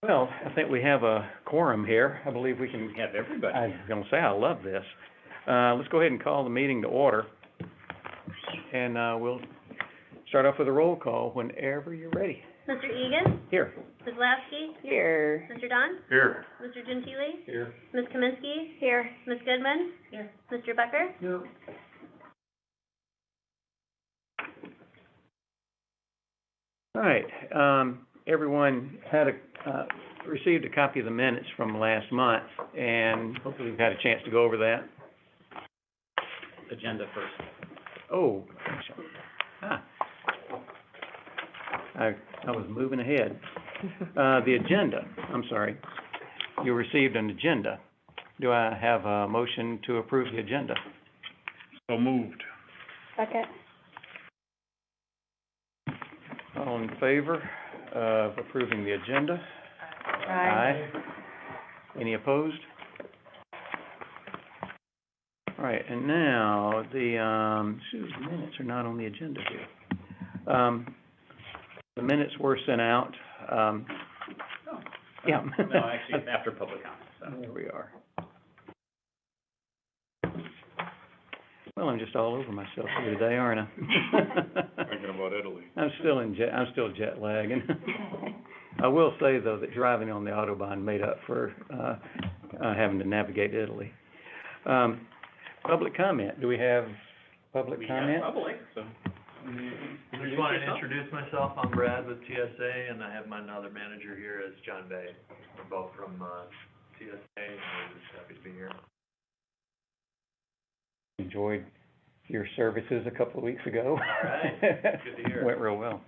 Well, I think we have a quorum here. I believe we can. Have everybody. I was gonna say, I love this. Let's go ahead and call the meeting to order. And, we'll start off with a roll call whenever you're ready. Mr. Egan? Here. Ms. Lasky? Here. Mr. Don? Here. Mr. Gentili? Here. Ms. Kaminsky? Here. Ms. Goodman? Here. Mr. Becker? No. All right, everyone had received a copy of the minutes from last month, and hopefully you've had a chance to go over that. Agenda first. Oh, I was moving ahead. The agenda, I'm sorry. You received an agenda. Do I have a motion to approve the agenda? So moved. Second. All in favor of approving the agenda? Aye. Any opposed? All right, and now the minutes are not on the agenda here. The minutes were sent out. Yeah. No, actually, it's after public comment, so. There we are. Well, I'm just all over myself here today, aren't I? Thinking about Italy. I'm still jet lagging. I will say, though, that driving on the Autobahn made up for, having to navigate Italy. Public comment. Do we have public comment? We have public, so. I just wanted to introduce myself. I'm Brad with TSA, and I have my other manager here as John Bay. We're both from, TSA, and we're just happy to be here. Enjoyed your services a couple of weeks ago. All right. Good to hear. Went real well.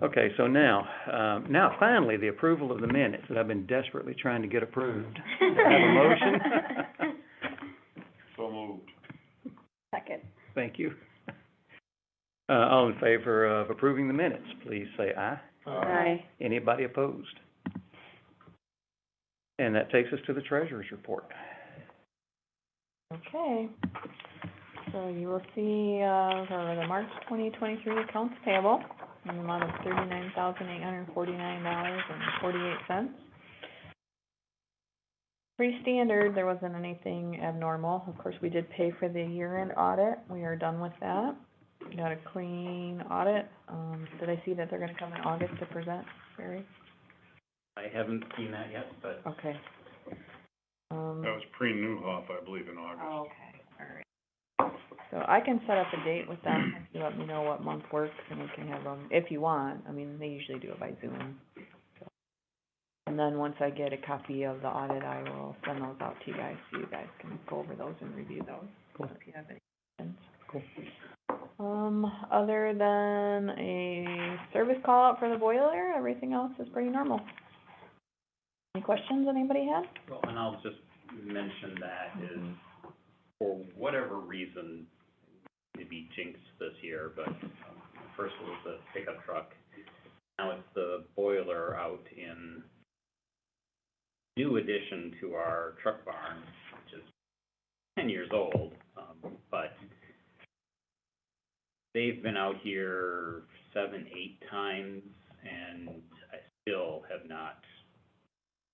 Okay, so now finally, the approval of the minutes that I've been desperately trying to get approved. Do I have a motion? So moved. Second. Thank you. All in favor of approving the minutes, please say aye. Aye. Anybody opposed? And that takes us to the treasurer's report. Okay. So you will see, for the March 2023 accounts payable, in the amount of $39,849.48. Pretty standard, there wasn't anything abnormal. Of course, we did pay for the year-end audit. We are done with that. We got a clean audit. Did I see that they're gonna come in August to present, Barry? I haven't seen that yet, but. Okay. That was pre-Newhoff, I believe, in August. Oh, okay, all right. So I can set up a date with them, if you let me know what month works, and we can have them, if you want. I mean, they usually do it by Zoom. So. And then once I get a copy of the audit, I will send those out to you guys, so you guys can go over those and review those. Cool. If you have any questions. Cool. Other than a service call out for the boiler, everything else is pretty normal. Any questions anybody had? Well, and I'll just mention that is, for whatever reason, maybe jinxed this year, but first it was the pickup truck. Now it's the boiler out in new addition to our truck barn, which is 10 years old, but they've been out here 7, 8 times, and I still have not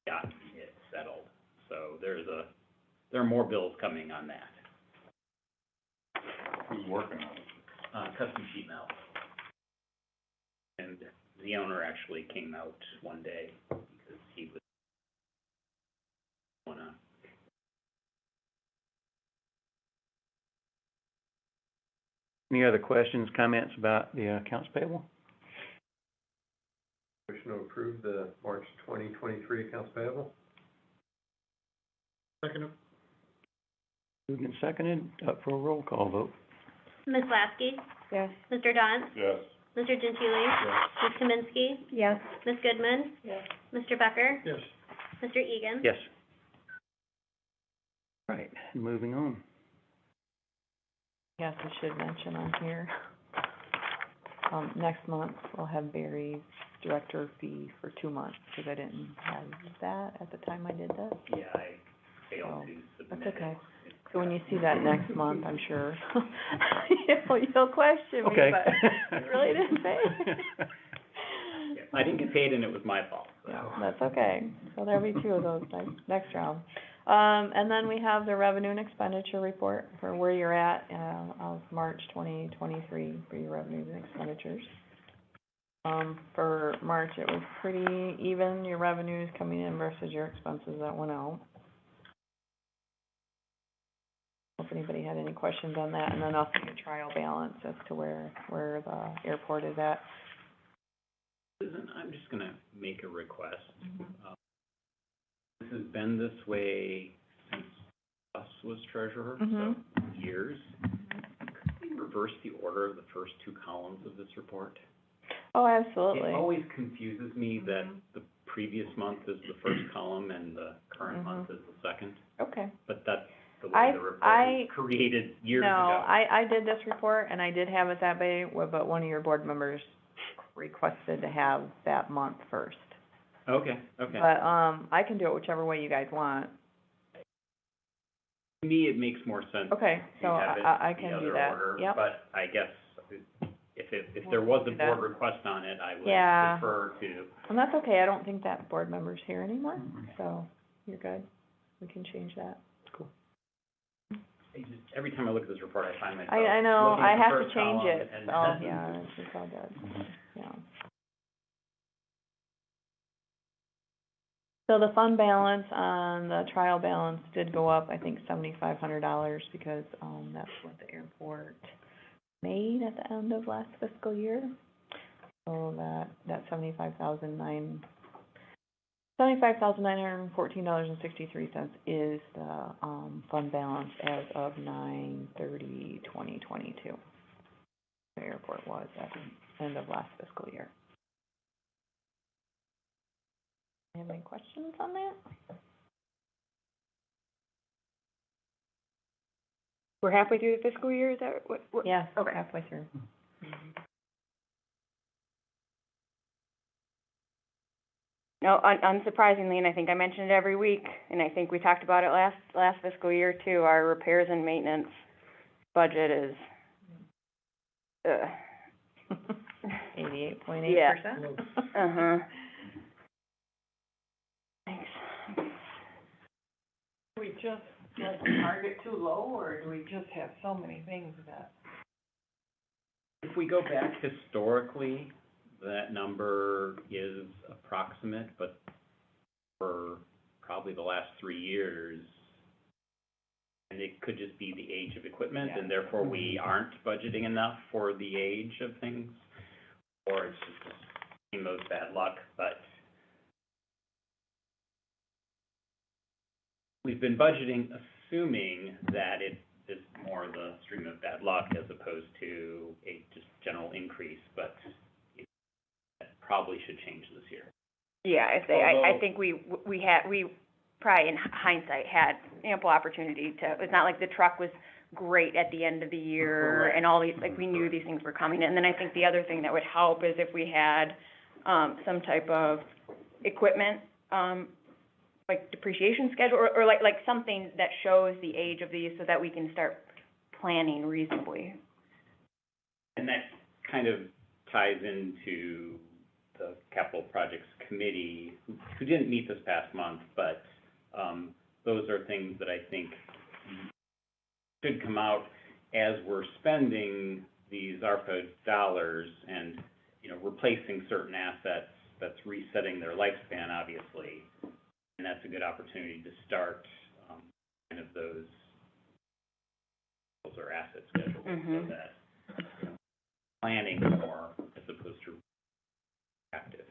gotten it settled. So there are more bills coming on that. Who's working on it? Custom sheet metal. And the owner actually came out one day because he was going on. Any other questions, comments about the accounts payable? Motion to approve the March 2023 accounts payable? Second. Moved and seconded, up for a roll call vote. Ms. Lasky? Yes. Mr. Don? Yes. Mr. Gentili? Ms. Kaminsky? Yes. Ms. Goodman? Yes. Mr. Becker? Yes. Mr. Egan? Yes. All right, moving on. Yes, I should mention on here, next month, we'll have Barry's director fee for 2 months, because I didn't have that at the time I did this. Yeah, I failed to submit. That's okay. So when you see that next month, I'm sure, you'll question me, Okay. but I really didn't pay. Yeah, I didn't get paid and it was my fault, so. Yeah, that's okay. So there'll be two of those next round. And then we have the revenue and expenditure report for where you're at, of March 2023 for your revenues and expenditures. For March, it was pretty even, your revenues coming in versus your expenses that went out. If anybody had any questions on that, and then also your trial balance as to where the airport is at. Susan, I'm just gonna make a request. This has been this way since Gus was treasurer, so years. Could we reverse the order of the first two columns of this report? Oh, absolutely. It always confuses me that the previous month is the first column and the current month is the second, Okay. but that's the way the report was created years ago. No, I did this report, and I did have it that way, but one of your board members requested to have that month first. Okay. But, I can do it whichever way you guys want. To me, it makes more sense. Okay, to so have it I the can other do that, order, yep. But I guess if there was a do that. board request on it, I would Yeah. prefer to. And that's okay, I don't think that board member's here anymore, so you're good. We can change that. Every time I look at this report, I find myself I know, looking I at the have to first change column it, and- so, yeah, it's all good, yeah. So the fund balance on the trial balance did go up, I think $7,500, because, that's what the airport made at the end of last fiscal year. So that $75,914.63 is the, fund balance as of 9/30/2022. The airport was at the end of last fiscal year. Have any questions on that? We're halfway through the fiscal year, is that what? Yeah, Okay. halfway through. No, unsurprisingly, and I think I mentioned it every week, and I think we talked about it last fiscal year too, our repairs and maintenance budget is, 88.8%? uh-huh. Thanks. Do we just, target too low, or do we just have so many things that? If we go back historically, that number is approximate, but for probably the last 3 years, and it could just be the age of equipment, and therefore we aren't budgeting enough for the age of things, or it's just a stream of bad luck, but we've been budgeting assuming that it is more the stream of bad luck as opposed to a just general increase, but that probably should change this year. Yeah, I think we probably in hindsight had ample opportunity to, it's not like the truck was great at the end of the year Correct. and all these, like, we knew these things were coming. And then I think the other thing that would help is if we had, some type of equipment, like depreciation schedule, or like something that shows the age of these so that we can start planning reasonably. And that kind of ties into the capital projects committee, who didn't meet this past month, but, those are things that I think should come out as we're spending these ARPA dollars and, replacing certain assets, that's resetting their lifespan, obviously. And that's a good opportunity to start, kind of those or asset schedules, so that, planning more as opposed to active.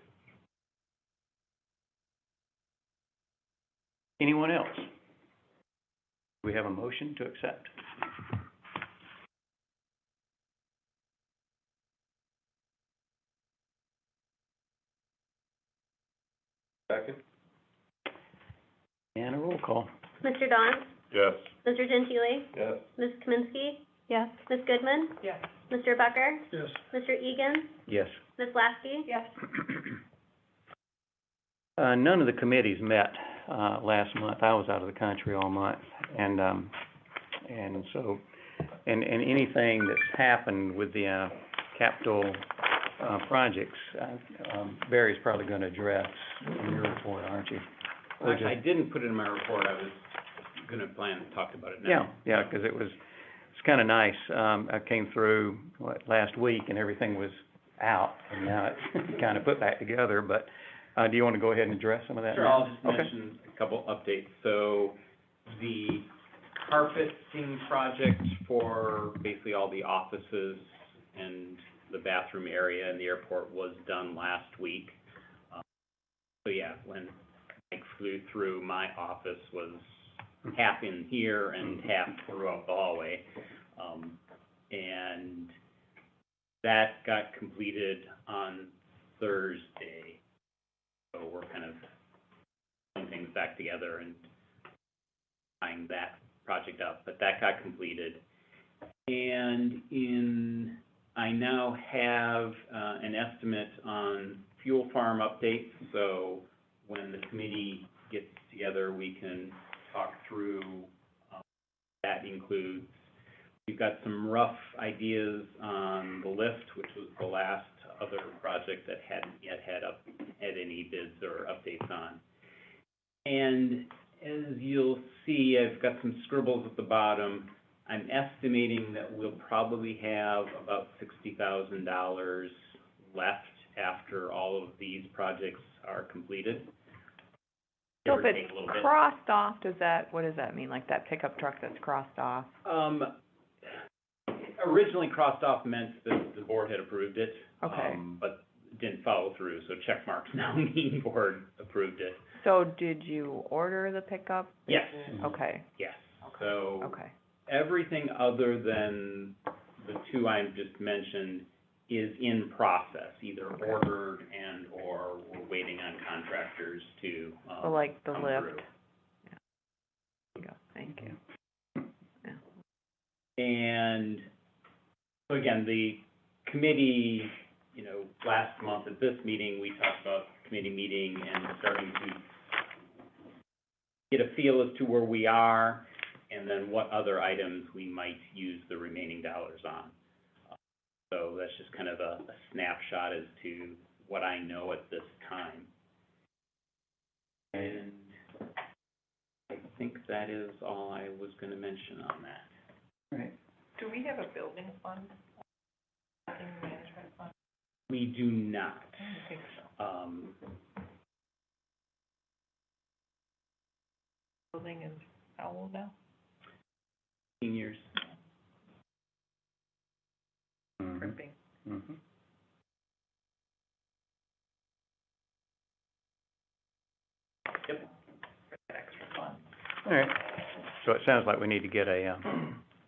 Anyone else? Do we have a motion to accept? Second? And a roll call. Mr. Dawn? Yes. Mr. Gentile? Yes. Ms. Kaminsky? Yes. Ms. Goodman? Yes. Mr. Becker? Yes. Mr. Egan? Yes. Ms. Lasky? Yes. None of the committees met, last month. I was out of the country all month. And so, and anything that's happened with the, capital projects, Barry's probably gonna address in your report, aren't you? Or I just- didn't put it in my report, I was gonna plan to talk about it now. Yeah, 'cause it's kinda nice. I came through, last week, and everything was out, and now it's kinda put back together, but, do you wanna go ahead and address some of that Sure, now? I'll just Okay. mention a couple updates. So, the carpeting project for basically all the offices and the bathroom area in the airport was done last week. So yeah, when Mike flew through, my office was half in here and half throughout the hallway. And that got completed on Thursday. So we're kind of putting things back together and tying that project up, but that got completed. And I now have, an estimate on fuel farm updates, so when the committee gets together, we can talk through, that includes, we've got some rough ideas on the lift, which was the last other project that hadn't yet had any bids or updates on. And as you'll see, I've got some scribbles at the bottom. I'm estimating that we'll probably have about $60,000 left after all of these projects are completed. So Give if or take a little it's bit. crossed off, what does that mean, like that pickup truck that's crossed off? Originally crossed off meant that the board had approved it. Okay. But didn't follow through, so check marks now mean board approved it. So did you order the pickup? Yes, Okay, yes. So okay, everything other than the two I just mentioned is in process, either Okay. ordered and/or we're waiting on contractors to, so like the come lift? through. Yeah. There you go, thank you. Yeah. And so again, the committee, you know, last month at this meeting, we talked about committee meeting and starting to get a feel as to where we are and then what other items we might use the remaining dollars on. So that's just kind of a snapshot as to what I know at this time. And I think that is all I was gonna mention on that. Right. Do we have a building fund? Building management fund? We do not. I don't think so. Building is how old now? 15 years. Crimping. Mm-hmm. Yep. Extra fund. All right, so it sounds like we need to get a,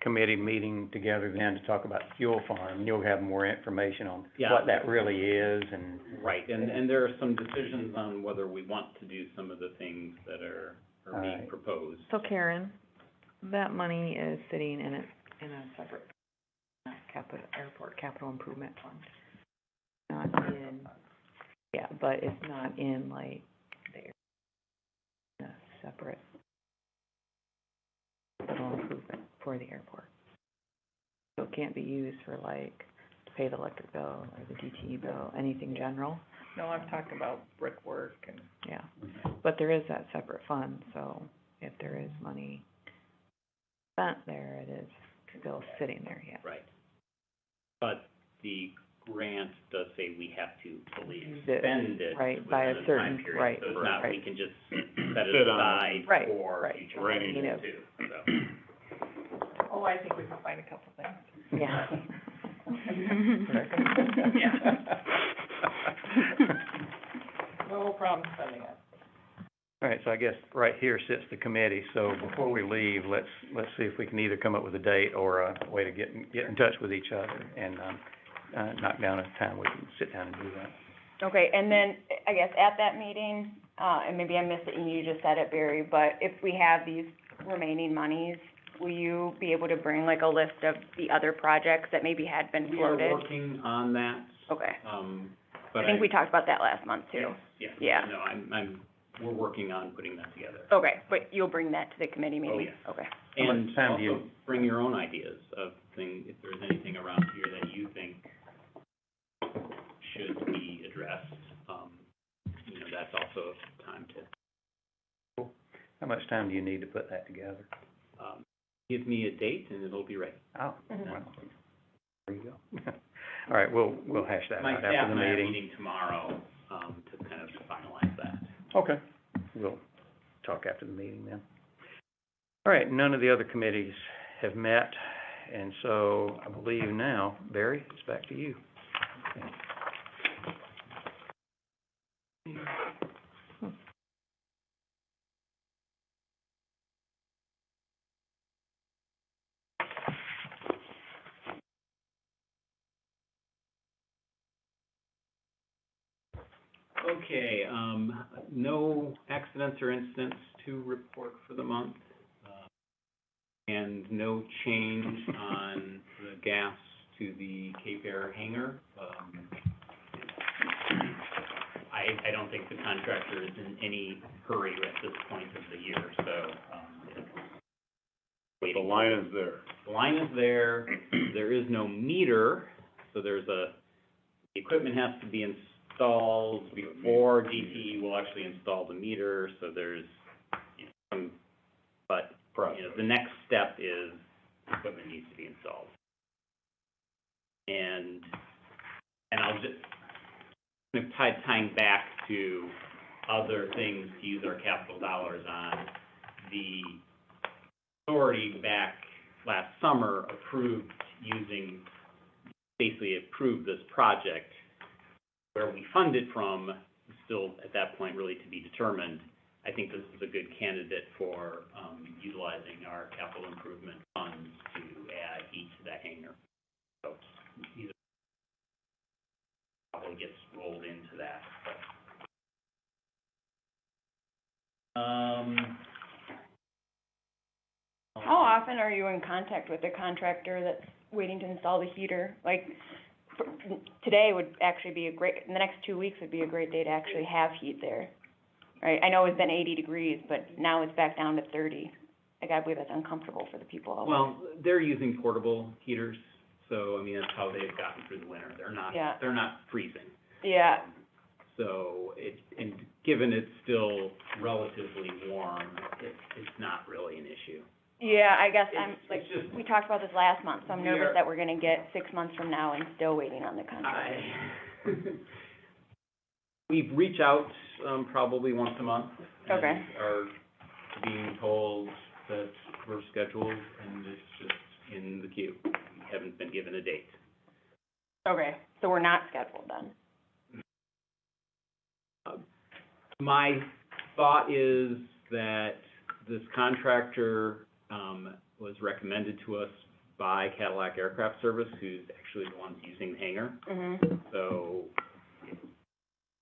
committee meeting together then to talk about the fuel farm, and you'll have more information on Yeah. what that really is and. Right, and there are some decisions on whether we want to do some of the things that are being Right. proposed. So Karen, that money is sitting in a separate, airport capital improvement fund. Not in, yeah, but it's not in like a separate capital improvement for the airport. So it can't be used for like, to pay the electric bill or the DTE bill, anything general, No, I'm talking about brickwork and. yeah. But there is that separate fund, so if there is money spent there, it is still sitting there, yeah. Right. But the grant does say we have to fully Use it, expend it right, by a within a certain- time period. right, So it's not, we right. can just set it Sit on it. aside Right, for right. future Rainy needs day. too, so. Oh, I think we can find a couple things. Yeah. No problem spending it. All right, so I guess right here sits the committee, so before we leave, let's see if we can either come up with a date or a way to get in touch with each other and, knock down a time we can sit down and do that. Okay, and then, I guess at that meeting, and maybe I missed it and you just said it, Barry, but if we have these remaining monies, will you be able to bring like a list of the other projects that maybe had been We are floated? working on that, Okay, but I think we talked about that last month too. Yes, Yeah. no, we're working on putting that together. Okay, but you'll bring that to the committee meeting? yes. Okay. How much And time do also you- bring your own ideas of things, if there's anything around here that you think should be addressed, you know, that's also time to, How much time do you need to put that together? give me a date and it'll be ready. Oh, well, there you go. All right, we'll hash that My out staff after and the I are meeting. meeting tomorrow, to kind of finalize that. Okay. We'll talk after the meeting then. All right, none of the other committees have met, and so I believe now, Barry, it's back to you. Okay, no accidents or incidents to report for the month, and no change on the gas to the Cape Air hangar. I don't think the contractor is in any hurry at this point of the year, so, it's The waiting. line is there. The line is there, there is no meter, so the equipment has to be installed before DTE will actually install the meter, so there's, you know, but, you know, the next step is equipment needs to be installed. And I'll just, kind of tying back to other things to use our capital dollars on, the authority back last summer basically approved this project. Where we fund it from is still, at that point, really to be determined. I think this is a good candidate for, utilizing our capital improvement funds to add heat to that hangar. So, either probably gets rolled into that, but. How often are you in contact with the contractor that's waiting to install the heater? Like, today would actually be in the next 2 weeks would be a great day to actually have heat there, right? I know it's been 80 degrees, but now it's back down to 30. I gotta believe that's uncomfortable for the people out there. Well, they're using portable heaters, so, I mean, that's how they've gotten through the winter. Yeah. They're not freezing. Yeah, So and given it's still relatively warm, it's not really an issue. yeah, I guess It's just- we talked about this last month, so I'm We nervous are- that we're gonna get 6 months from now and still waiting on the contract. We reach out, probably once a month. Okay. And are being told that we're scheduled and it's just in the queue. We haven't been given a date. Okay, so we're not scheduled then? My thought is that this contractor, was recommended to us by Cadillac Aircraft Service, who's actually the ones using the hangar. Mm-hmm. So if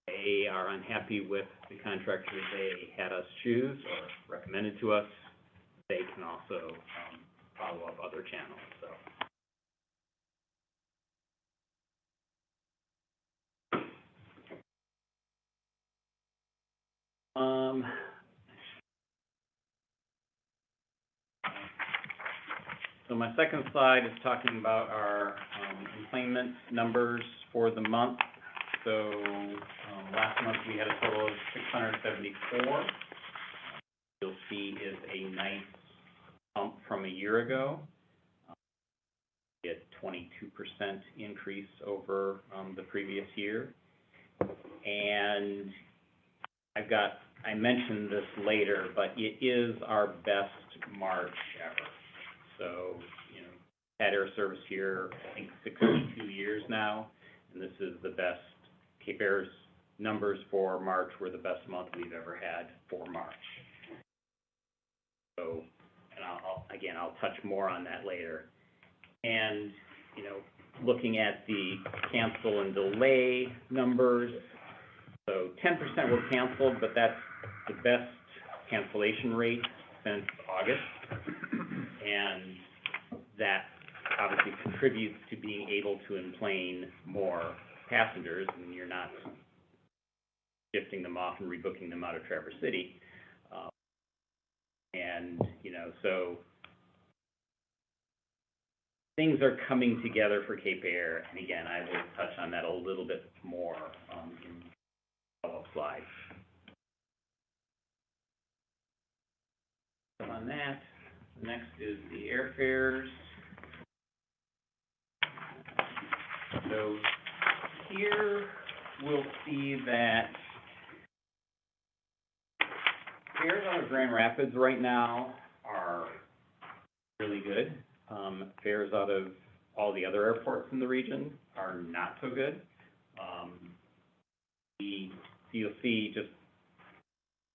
they are unhappy with the contractor they had us choose or recommended to us, they can also, follow up other channels, so. So my second slide is talking about our, employment numbers for the month. So, last month we had a total of 674. You'll see is a nice bump from a year ago. We had 22% increase over, the previous year. And I mentioned this later, but it is our best March ever. So, you know, had air service here, I think 62 years now, and this is the best. Cape Air's numbers for March were the best month we've ever had for March. So, and I'll touch more on that later. And, you know, looking at the cancel and delay numbers, so 10% were canceled, but that's the best cancellation rate since August. And that obviously contributes to being able to enplane more passengers, and you're not shifting them off and rebooking them out of Traverse City. And, you know, so things are coming together for Cape Air, and again, I will touch on that a little bit more, in follow-up slides. So on that, next is the airfares. So here, we'll see that fares out of Grand Rapids right now are really good. Fares out of all the other airports in the region are not so good. You'll see just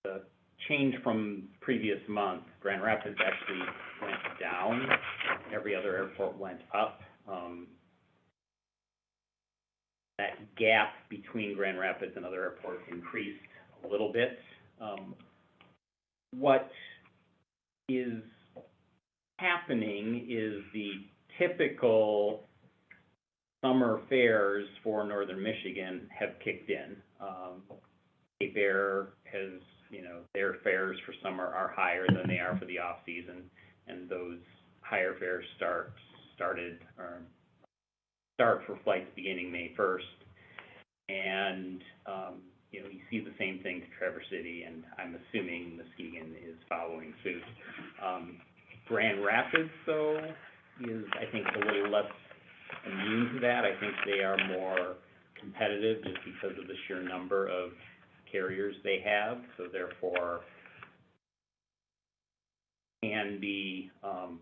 the change from previous month. Grand Rapids actually went down. Every other airport went up. That gap between Grand Rapids and other airports increased a little bit. What is happening is the typical summer fares for Northern Michigan have kicked in. Cape Air has, their fares for summer are higher than they are for the off-season, and those higher fares start for flights beginning May 1st. And, you see the same thing to Traverse City, and I'm assuming Muskegon is following suit. Grand Rapids, though, is, I think, a little less immune to that. I think they are more competitive just because of the sheer number of carriers they have, so therefore can be kind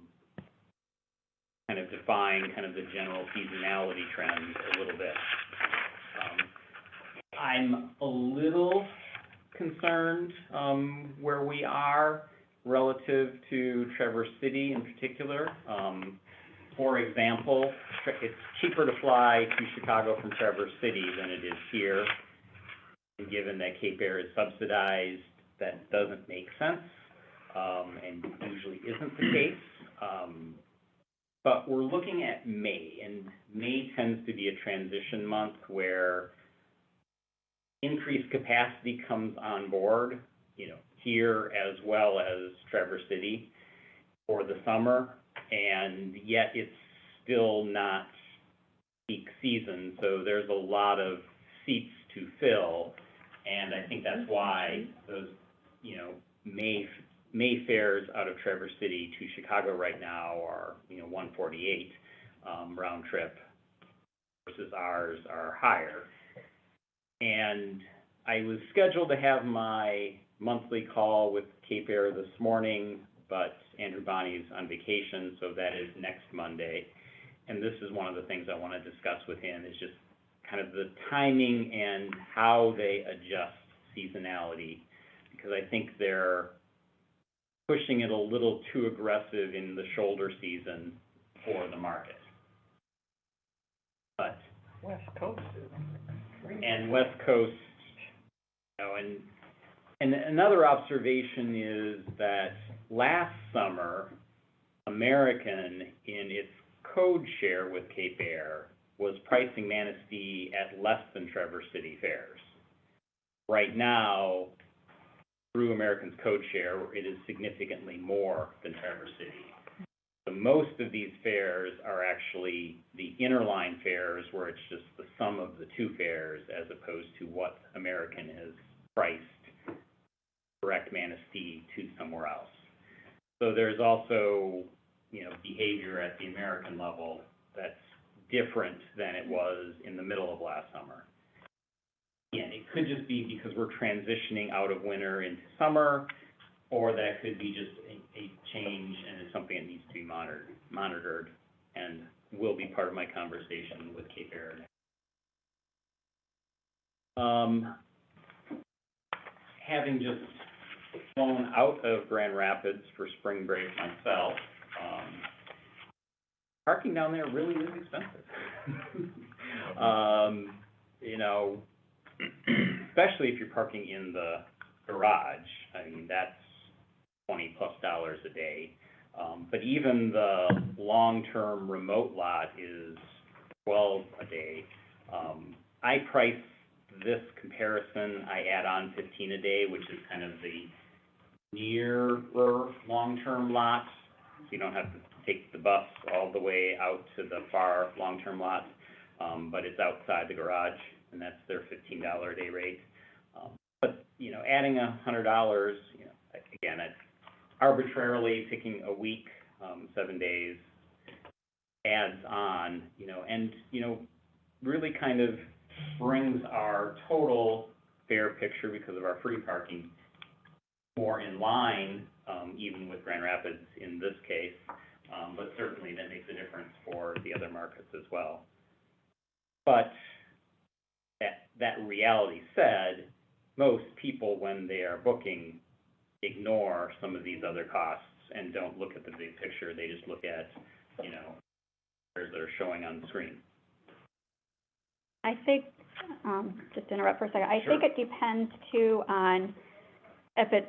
of defying kind of the general seasonality trend a little bit. I'm a little concerned where we are relative to Traverse City in particular. For example, it's cheaper to fly to Chicago from Traverse City than it is here. And given that Cape Air is subsidized, that doesn't make sense, and usually isn't the case. But we're looking at May, and May tends to be a transition month where increased capacity comes on board, here as well as Traverse City for the summer, and yet it's still not peak season, so there's a lot of seats to fill, and I think that's why those, May fares out of Traverse City to Chicago right now are, $148 round trip versus ours are higher. And I was scheduled to have my monthly call with Cape Air this morning, but Andrew Bonney's on vacation, so that is next Monday. And this is one of the things I want to discuss with him, is just kind of the timing and how they adjust seasonality, because I think they're pushing it a little too aggressive in the shoulder season for the market. But West Coast and West Coast, and another observation is that last summer, American, in its code share with Cape Air, was pricing Manistee at less than Traverse City fares. Right now, through American's code share, it is significantly more than Traverse City. So most of these fares are actually the interline fares, where it's just the sum of the two fares, as opposed to what American has priced direct Manistee to somewhere else. So there's also, behavior at the American level that's different than it was in the middle of last summer. Again, it could just be because we're transitioning out of winter into summer, or that could be just a change, and it's something that needs to be monitored, and will be part of my conversation with Cape Air. Having just flown out of Grand Rapids for spring break myself, parking down there really is expensive. Especially if you're parking in the garage. I mean, that's $20+ a day. But even the long-term remote lot is $12 a day. I price this comparison, I add on $15 a day, which is kind of the nearer long-term lot. So you don't have to take the bus all the way out to the far long-term lot, but it's outside the garage, and that's their $15 a day rate. But, you know, adding $100, you know, again, it's arbitrarily picking a week, 7 days, adds on, you know, and, you know, really kind of brings our total fare picture, because of our free parking, more in line, even with Grand Rapids in this case, but certainly that makes a difference for the other markets as well. But that reality said, most people, when they are booking, ignore some of these other costs and don't look at the big picture. They just look at, you know, fares that are showing on the screen. I think, just to interrupt for a second, I Sure. think it depends too on if it's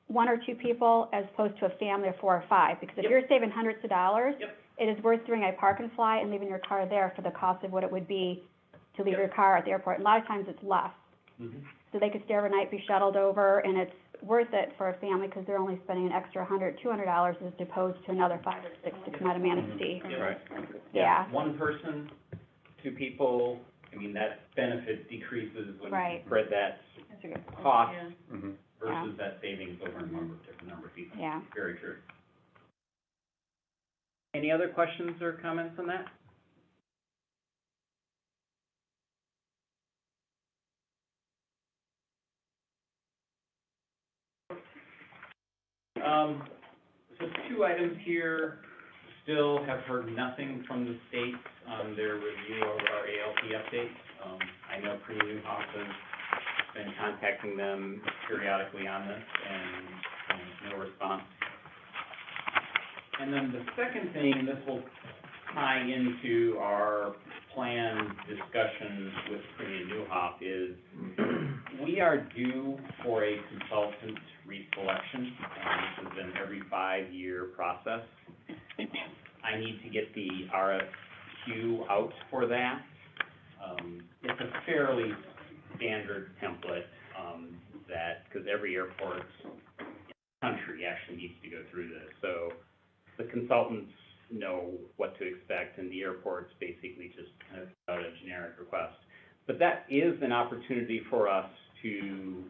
one or two people as opposed to a family of 4 or 5. Because if Yep. you're saving hundreds of dollars, Yep. it is worth doing a park and fly and leaving your car there for the cost of what it would be to leave Yep. your car at the airport. A lot of times it's less. Mm-hmm. So they could stay overnight, be shuttled over, and it's worth it for a family because they're only spending an extra $100, $200 as opposed to another 5 or 6 to come out of Manistee. Right. Yeah. One person, 2 people, I mean, that benefit decreases when you Right. spread that That's a good point. cost Yeah. Mhm. versus that savings over a different number of people. Yeah. Very true. Any other questions or comments on that? So 2 items here, still have heard nothing from the state on their review of our ALP updates. I know Pretty Newhoff has been contacting them periodically on this, and no response. And then the second thing, this will tie into our planned discussion with Pretty Newhoff, is we are due for a consultant reselection. This is an every 5-year process. I need to get the RFQ out for that. It's a fairly standard template, that, because every airport in the country actually needs to go through this. So the consultants know what to expect, and the airports basically just kind of put out a generic request. But that is an opportunity for us to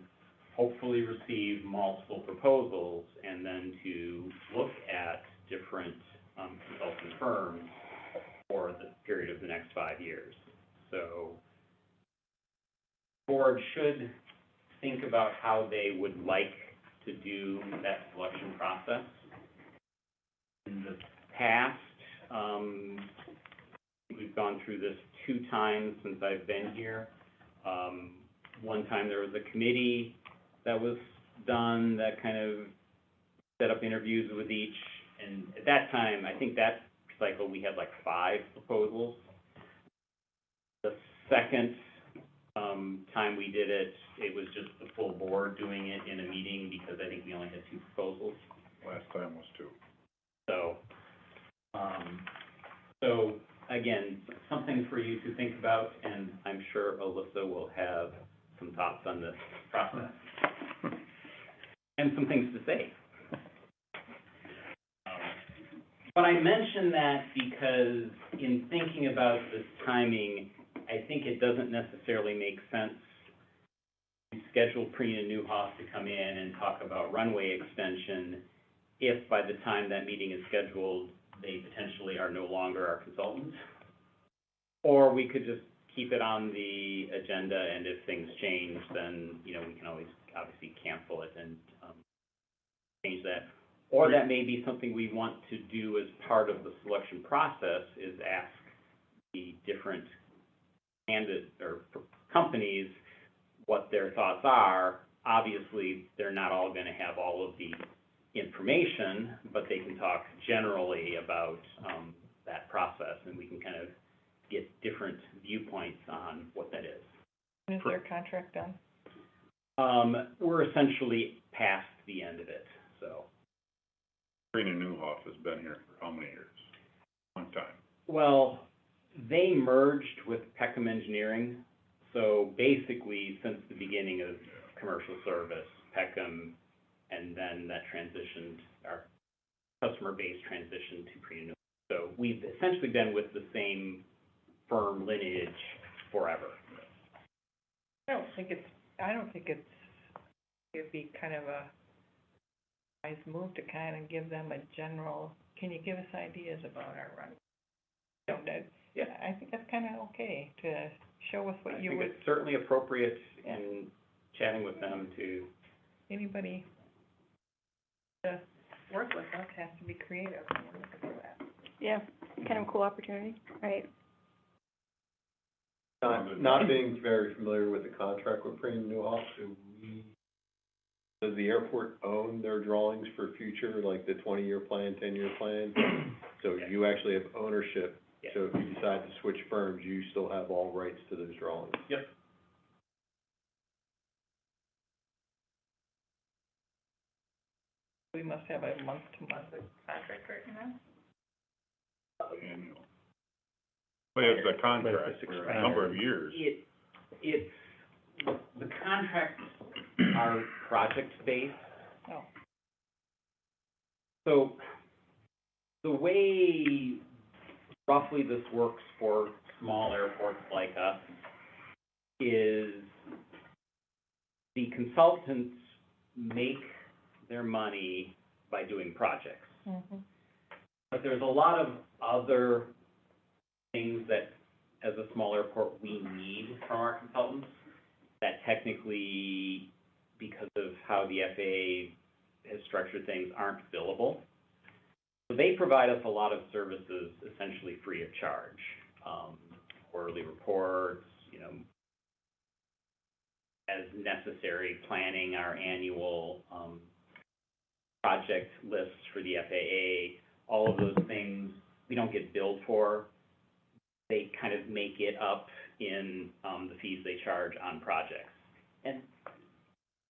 hopefully receive multiple proposals, and then to look at different consulting firms for the period of the next 5 years. So the board should think about how they would like to do that selection process. In the past, we've gone through this 2 times since I've been here. One time there was a committee that was done that kind of set up interviews with each, and at that time, I think that cycle, we had like 5 proposals. The second time we did it, it was just the full board doing it in a meeting, because I think we only had 2 proposals. Last time was 2. So, again, something for you to think about, and I'm sure Alyssa will have some thoughts on this process, and some things to say. But I mention that because in thinking about this timing, I think it doesn't necessarily make sense to schedule Prina Newhoff to come in and talk about runway extension if by the time that meeting is scheduled, they potentially are no longer our consultants. Or we could just keep it on the agenda, and if things change, then, you know, we can always obviously cancel it and change that. Or that may be something we want to do as part of the selection process, is ask the different candidates or companies what their thoughts are. Obviously, they're not all gonna have all of the information, but they can talk generally about that process, and we can kind of get different viewpoints on what that is. Is their contract done? We're essentially past the end of it, so. Trina Newhoff has been here for how many years? Long time. Well, they merged with Peckham Engineering, so basically, since the beginning of commercial service, Peckham, and then that transitioned, our customer base transition to pre-renewal. So we've essentially been with the same firm lineage forever. I don't think it'd be kind of a nice move to kind of give them a general, can you give us ideas about our run? Yeah. I think that's kind of okay to show us what you I would, think it's certainly appropriate in chatting with them to, anybody to work with us has to be creative, and we're looking for that. Yeah, kind of a cool opportunity. Right. Not being very familiar with the contract with Premium Newhoff, does the airport own their drawings for future, like the 20-year plan, 10-year plan? So Yes. you actually have ownership. Yes. So if you decide to switch firms, you still have all rights to those drawings. Yep. We must have a month-to-month contract right now. Annual. But it's a contract it's for a number of years. The contracts are project-based. Oh. So the way roughly this works for small airports like us is the consultants make their money by doing projects. Mm-hmm. But there's a lot of other things that, as a small airport, we need from our consultants that technically, because of how the FAA has structured things, aren't billable. So they provide us a lot of services essentially free of charge. Quarterly reports, as necessary, planning our annual project lists for the FAA, all of those things we don't get billed for. They kind of make it up in the fees they charge on projects. And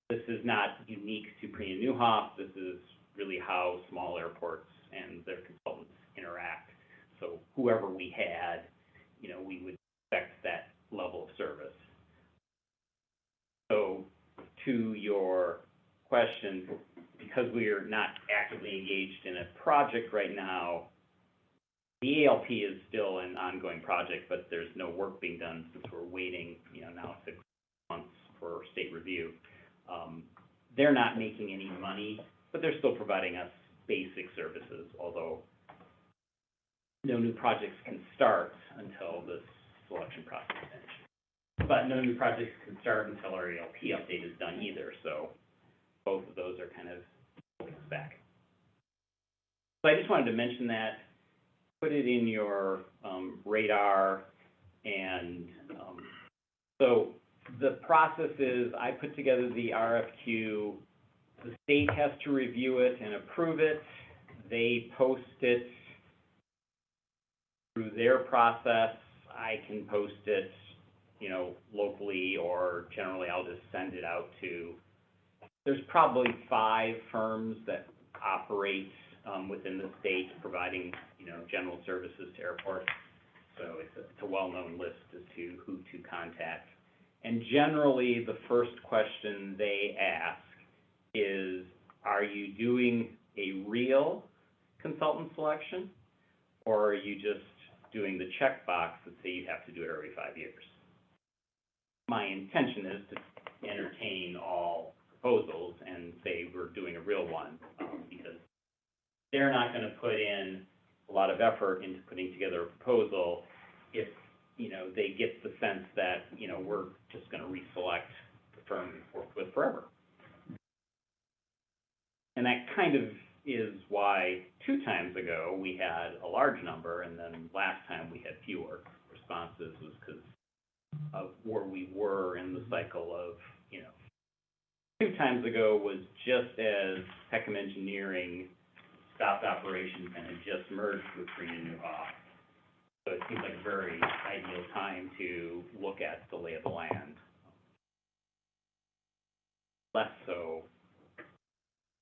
this is not unique to Premium Newhoff. This is really how small airports and their consultants interact. So whoever we had, we would expect that level of service. So to your question, because we are not actively engaged in a project right now, the ALP is still an ongoing project, but there's no work being done since we're waiting, now 6 months for state review. They're not making any money, but they're still providing us basic services, although no new projects can start until this selection process finishes. But no new projects can start until our ALP update is done either, so both of those are kind of holding us back. So I just wanted to mention that, put it in your radar, and so the process is I put together the RFQ, the state has to review it and approve it, they post it through their process, I can post it, locally, or generally I'll just send it out to, there's probably 5 firms that operate within the state providing, general services to airports. So it's a well-known list as to who to contact. And generally, the first question they ask is, are you doing a real consultant selection, or are you just doing the checkbox that say you have to do it every 5 years? My intention is to entertain all proposals and say we're doing a real one, because they're not going to put in a lot of effort into putting together a proposal if, they get the sense that, we're just going to reselect the firm we've worked with forever. And that kind of is why 2 times ago we had a large number, and then last time we had fewer responses was because of where we were in the cycle of, 2 times ago was just as Peckham Engineering stopped operations and had just merged with Premium Newhoff. So it seems like a very ideal time to look at the lay of the land. Less so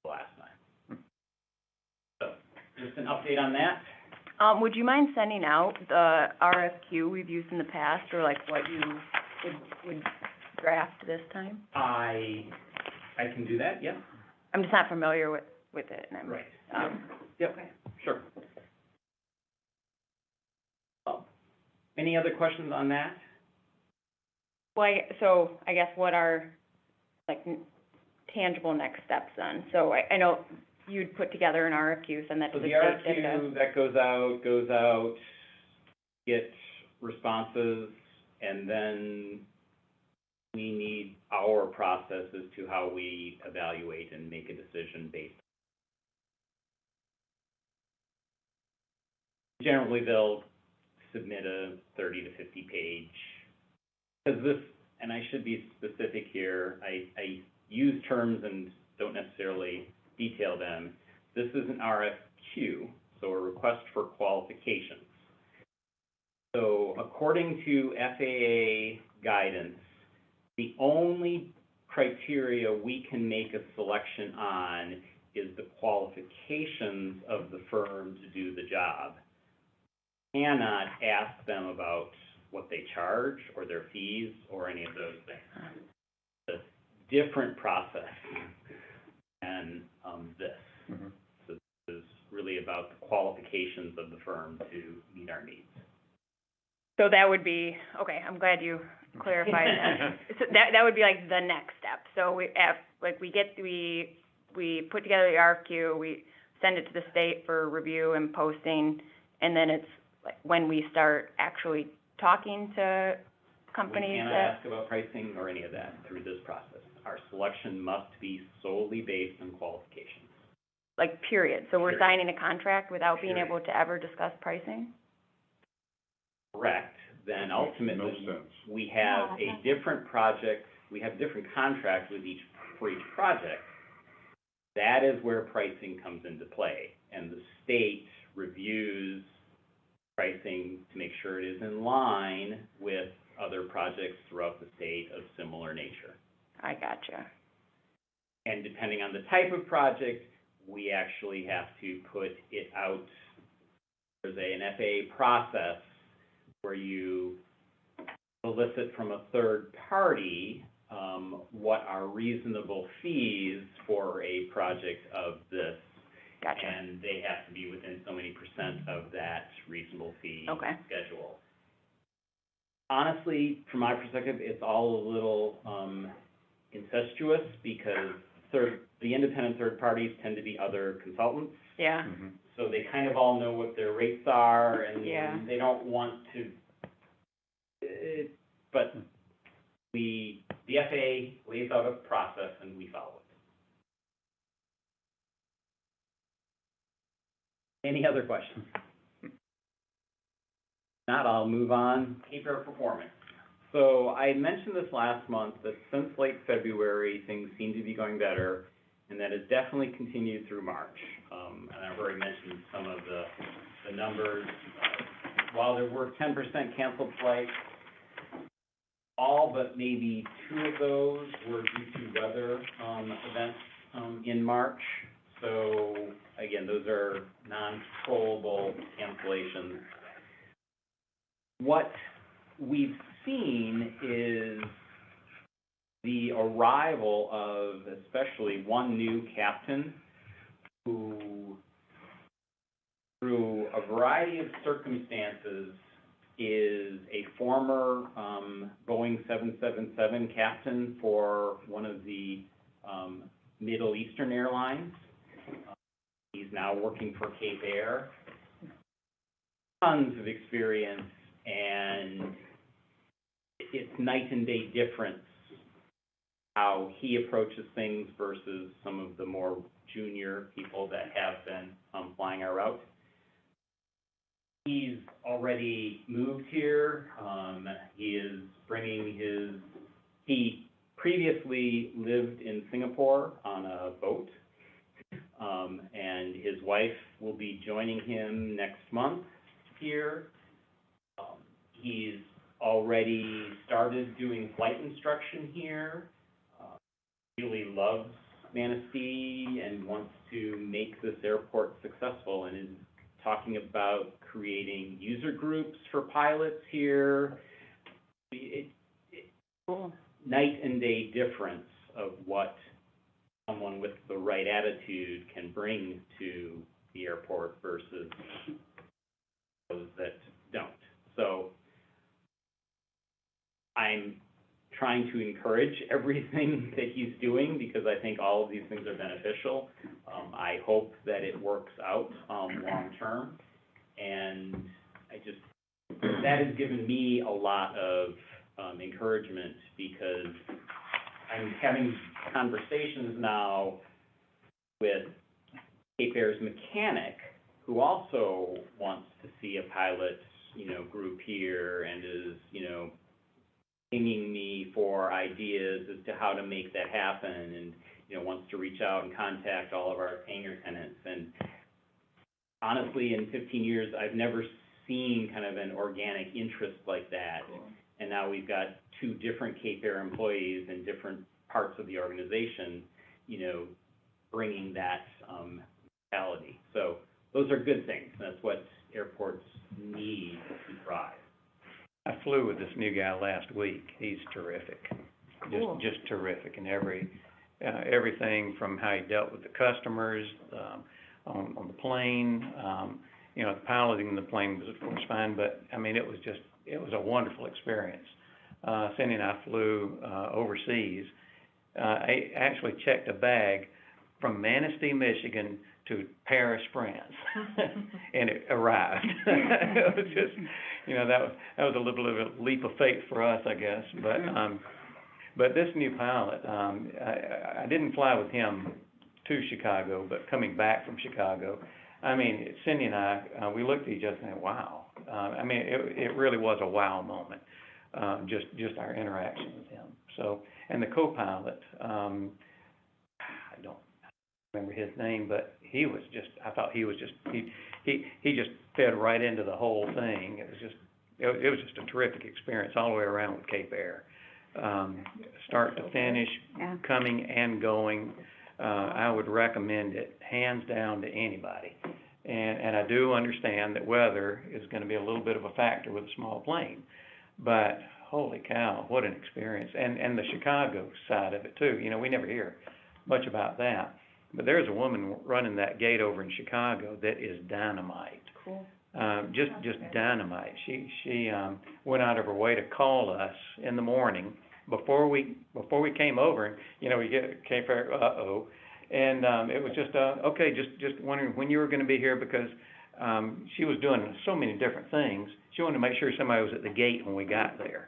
last time. So just an update on that. Would you mind sending out the RFQ we've used in the past, or like what you would draft this time? I can do that, yeah. I'm just not familiar with it, and I'm, Right. Yep, sure. Any other questions on that? Well, so I guess what are, like, tangible next steps then? So I know you'd put together an RFQ, send that So to the the state. RFQ, that goes out, gets responses, and then we need our process as to how we evaluate and make a decision based. Generally, they'll submit a 30 to 50 page, because this, and I should be specific here, I use terms and don't necessarily detail them. This is an RFQ, so a request for qualifications. So according to FAA guidance, the only criteria we can make a selection on is the qualifications of the firm to do the job. Cannot ask them about what they charge or their fees or any of those things. It's a different process than this. Mhm. So this is really about the qualifications of the firm to meet our needs. So that would be, okay, I'm glad you clarified that. So that would be like the next step. So we put together the RFQ, we send it to the state for review and posting, and then it's like when we start actually talking to companies We cannot that, ask about pricing or any of that through this process. Our selection must be solely based on qualifications. like, period. So we're Period. signing a contract without being Period. able to ever discuss pricing? Correct, then ultimately, No sense. we have Yeah, a different project, we have different contracts for each project. That is where pricing comes into play, and the state reviews pricing to make sure it is in line with other projects throughout the state of similar nature. I gotcha. And depending on the type of project, we actually have to put it out. There's an FAA process where you solicit from a third party, what are reasonable fees for a project of this. Gotcha. And they have to be within so many % of that reasonable fee Okay. schedule. Honestly, from my perspective, it's all a little, incestuous, because the independent third parties tend to be other consultants. Yeah. Mhm. So they kind of all know what their rates are, and Yeah. they don't want to, but the FAA lays out a process and we follow it. Any other questions? If not, I'll move on. KPAR performance. So I mentioned this last month, that since late February, things seem to be going better, and that has definitely continued through March. And I've already mentioned some of the numbers. While there were 10% canceled flights, all but maybe 2 of those were due to weather events in March. So again, those are non-controllable cancellations. What we've seen is the arrival of especially one new captain who, through a variety of circumstances, is a former Boeing 777 captain for one of the Middle Eastern airlines. He's now working for Cape Air. Tons of experience, and it's night and day difference how he approaches things versus some of the more junior people that have been flying our route. He's already moved here. He is bringing he previously lived in Singapore on a boat. And his wife will be joining him next month here. He's already started doing flight instruction here. Really loves Manistee and wants to make this airport successful, and is talking about creating user groups for pilots here. Cool. Night and day difference of what someone with the right attitude can bring to the airport versus those that don't. So I'm trying to encourage everything that he's doing because I think all of these things are beneficial. I hope that it works out, long-term. And that has given me a lot of, encouragement because I'm having conversations now with Cape Air's mechanic, who also wants to see a pilot, group here and is, pinging me for ideas as to how to make that happen and, wants to reach out and contact all of our hangar tenants. And honestly, in 15 years, I've never seen kind of an organic interest like that. Cool. And now we've got two different Cape Air employees in different parts of the organization, bringing that, mentality. So those are good things. That's what airports need to thrive. I flew with this new guy last week. He's terrific. Cool. Just terrific in everything from how he dealt with the customers, on the plane, the piloting the plane was of course fine, but I mean, it was a wonderful experience. Cindy and I flew, overseas. I actually checked a bag from Manistee, Michigan to Paris, France, and it arrived. It was just, that was a little bit of a leap of faith for us, I guess. But this new pilot, I didn't fly with him to Chicago, but coming back from Chicago, I mean, Cindy and I, we looked at each other and said, wow. I mean, it really was a wow moment, just our interaction with him. So, and the co-pilot, I don't remember his name, but he just fed right into the whole thing. It was just a terrific experience all the way around with Cape Air. Start to finish, Yeah. coming and going. I would recommend it hands down to anybody. And I do understand that weather is gonna be a little bit of a factor with a small plane. But holy cow, what an experience. And the Chicago side of it too, we never hear much about that. But there's a woman running that gate over in Chicago that is dynamite. Cool. Just dynamite. She went out of her way to call us in the morning before we came over, and, we came for, and, it was just, okay, just wondering when you were gonna be here, because, she was doing so many different things. She wanted to make sure somebody was at the gate when we got there.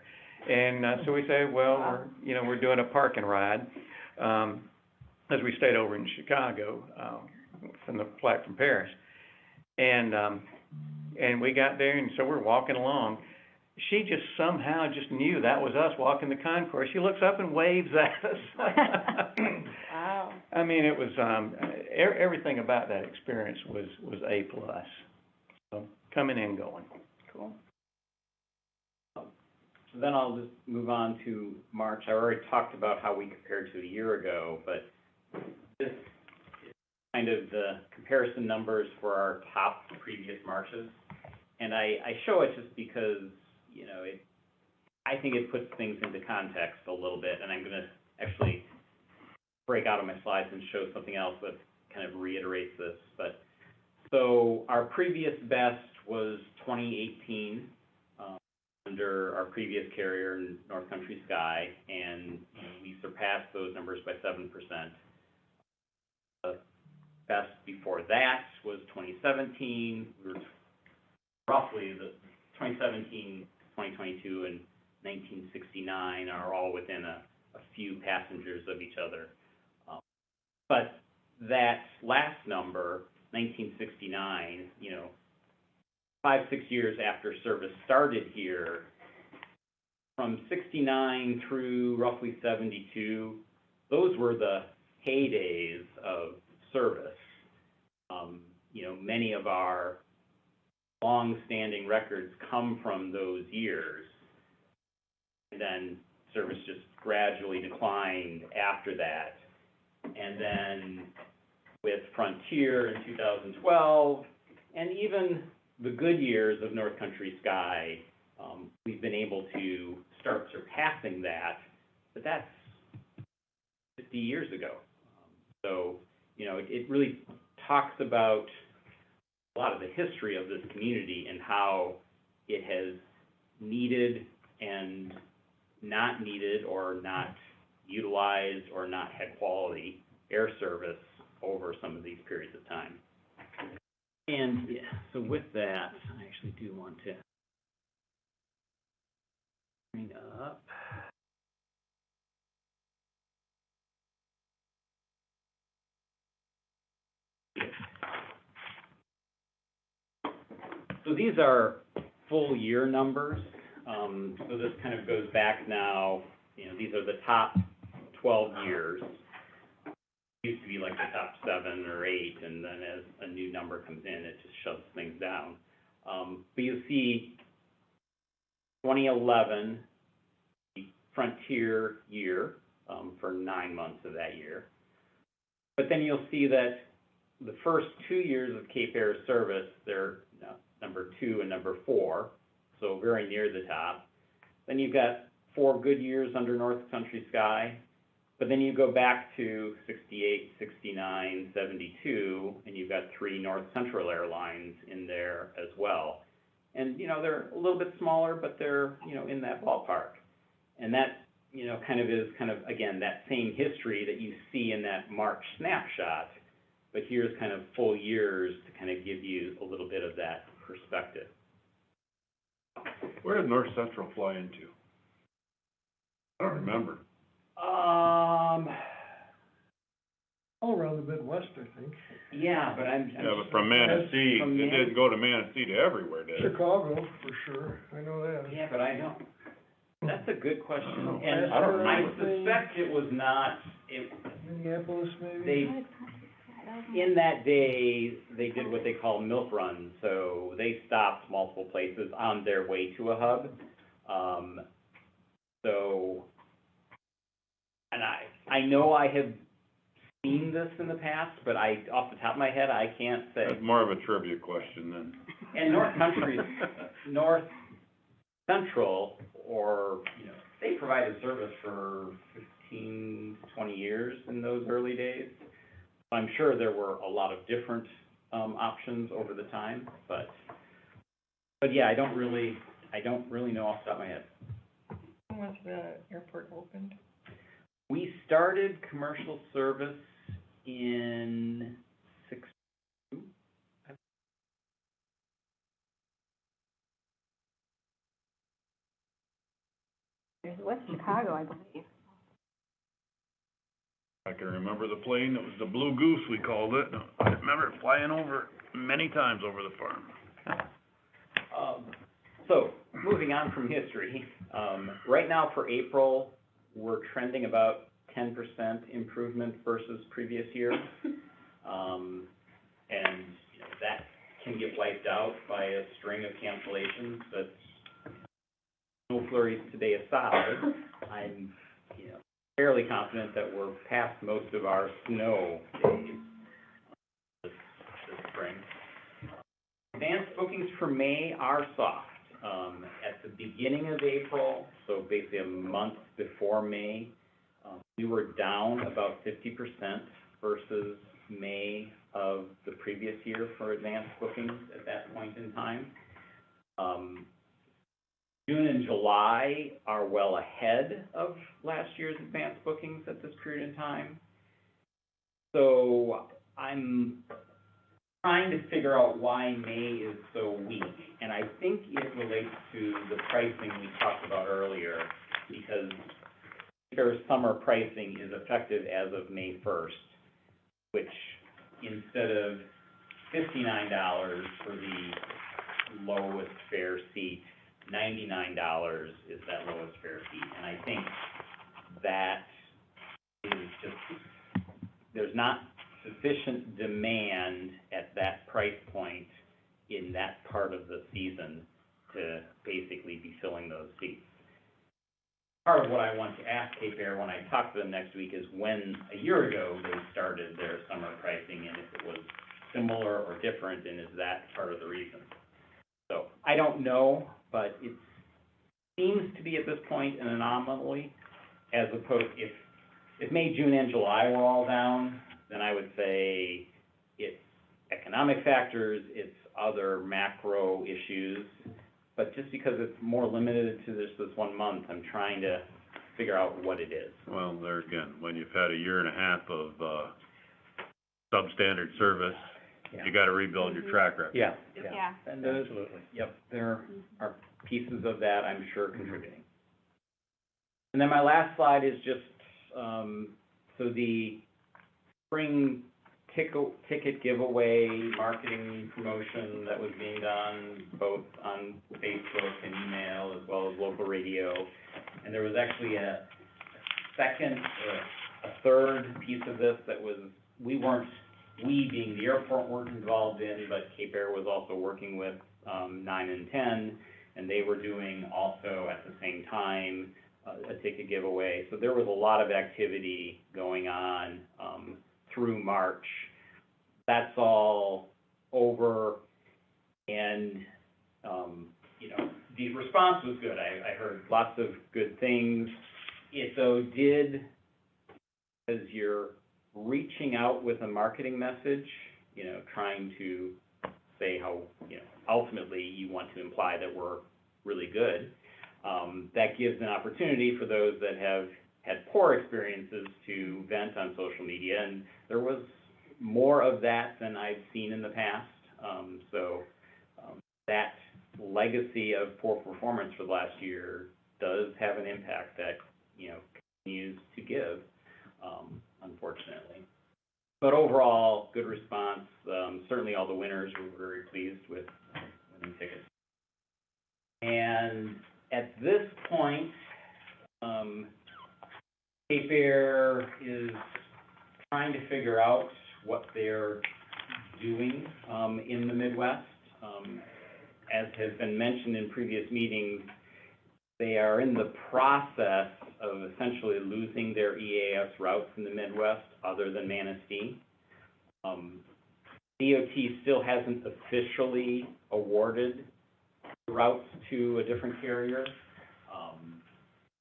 And, so we said, well, we're doing a park and ride, as we stayed over in Chicago, from the flight from Paris. And we got there, and so we're walking along. She just somehow just knew that was us walking the concourse. She looks up and waves at us. Wow. I mean, it was, everything about that experience was A+. So, coming and going. Cool. So then I'll just move on to March. I already talked about how we compared to a year ago, but this is kind of the comparison numbers for our top previous Marches. And I show it just because, I think it puts things into context a little bit, and I'm gonna actually break out of my slides and show something else that kind of reiterates this. But, so our previous best was 2018, under our previous carrier, North Country Sky, and we surpassed those numbers by 7%. The best before that was 2017. We were roughly the 2017, 2022, and 1969 are all within a few passengers of each other. But that last number, 1969, 5-6 years after service started here, from 69 through roughly 72, those were the heydays of service. Many of our long-standing records come from those years. And then service just gradually declined after that. And then with Frontier in 2012, and even the good years of North Country Sky, we've been able to start surpassing that, but that's 50 years ago. So, it really talks about a lot of the history of this community and how it has needed and not needed or not utilized or not had quality air service over some of these periods of time. And, yeah, so with that, I actually do want to bring up. So these are full year numbers. So this kind of goes back now, these are the top 12 years. It used to be like the top 7 or 8, and then as a new number comes in, it just shoves things down. But you see 2011, the frontier year, for 9 months of that year. But then you'll see that the first 2 years of Cape Air service, they're number 2 and number 4, so very near the top. Then you've got 4 good years under North Country Sky, but then you go back to 68, 69, 72, and you've got 3 North Central Airlines in there as well. And, they're a little bit smaller, but they're, in that ballpark. And that, again, that same history that you see in that March snapshot, but here's kind of full years to kind of give you a little bit of that perspective. Where did North Central fly into? I don't remember. All around the Midwest, I think. Yeah, but Yeah, but from Manistee, From it didn't go to Manistee to everywhere, did it? Chicago, for sure, I know that. Yeah, but I don't, that's a good question, I and don't I know. suspect it was not, Minneapolis, maybe? they, in that day, they did what they call milk runs, so they stopped multiple places on their way to a hub. So, and I know I have seen this in the past, but off the top of my head, I can't say. That's more of a trivia question then. And North Country, North Central, or, they provided service for 15, 20 years in those early days. I'm sure there were a lot of different, options over the time, but yeah, I don't really know off the top of my head. When was the airport opened? We started commercial service in 62. There's West Chicago, I believe. I can remember the plane, it was the Blue Goose, we called it. I remember it flying over many times over the farm. So, moving on from history, right now for April, we're trending about 10% improvement versus previous year. And that can get wiped out by a string of cancellations, but no flurries today aside, I'm, fairly confident that we're past most of our snow days this spring. Advanced bookings for May are soft. At the beginning of April, so basically a month before May, we were down about 50% versus May of the previous year for advanced bookings at that point in time. June and July are well ahead of last year's advanced bookings at this period in time. So I'm trying to figure out why May is so weak, and I think it relates to the pricing we talked about earlier, because their summer pricing is effective as of May 1st, which instead of $59 for the lowest fare seat, $99 is that lowest fare seat, and I think that is just, there's not sufficient demand at that price point in that part of the season to basically be filling those seats. Part of what I want to ask Cape Air when I talk to them next week is when, a year ago, they started their summer pricing, and if it was similar or different, and is that part of the reason? So, I don't know, but it seems to be at this point an anomaly, as opposed, if May, June, and July were all down, then I would say it's economic factors, it's other macro issues, but just because it's more limited to this one month, I'm trying to figure out what it is. Well, there again, when you've had a year and a half of, substandard service, Yeah. you gotta rebuild your track record. Yeah, Yeah. And those, absolutely. yep, there are pieces of that I'm sure contributing. And then my last slide is just, so the spring ticket giveaway marketing promotion that was being done both on Facebook and email as well as local radio. And there was actually a third piece of this that was, we being the airport weren't involved in, but Cape Air was also working with, 9 and 10, and they were doing also at the same time, a ticket giveaway. So there was a lot of activity going on, through March. That's all over, and, you know, the response was good. I heard lots of good things. It though did, as you're reaching out with a marketing message, you know, trying to say how, you know, ultimately you want to imply that we're really good, that gives an opportunity for those that have had poor experiences to vent on social media, and there was more of that than I've seen in the past. That legacy of poor performance for the last year does have an impact that, you know, continues to give, unfortunately. But overall, good response. Certainly all the winners were very pleased with winning tickets. And at this point, Cape Air is trying to figure out what they're doing in the Midwest. As has been mentioned in previous meetings, they are in the process of essentially losing their EAS routes in the Midwest other than Manistee. DOT still hasn't officially awarded routes to a different carrier,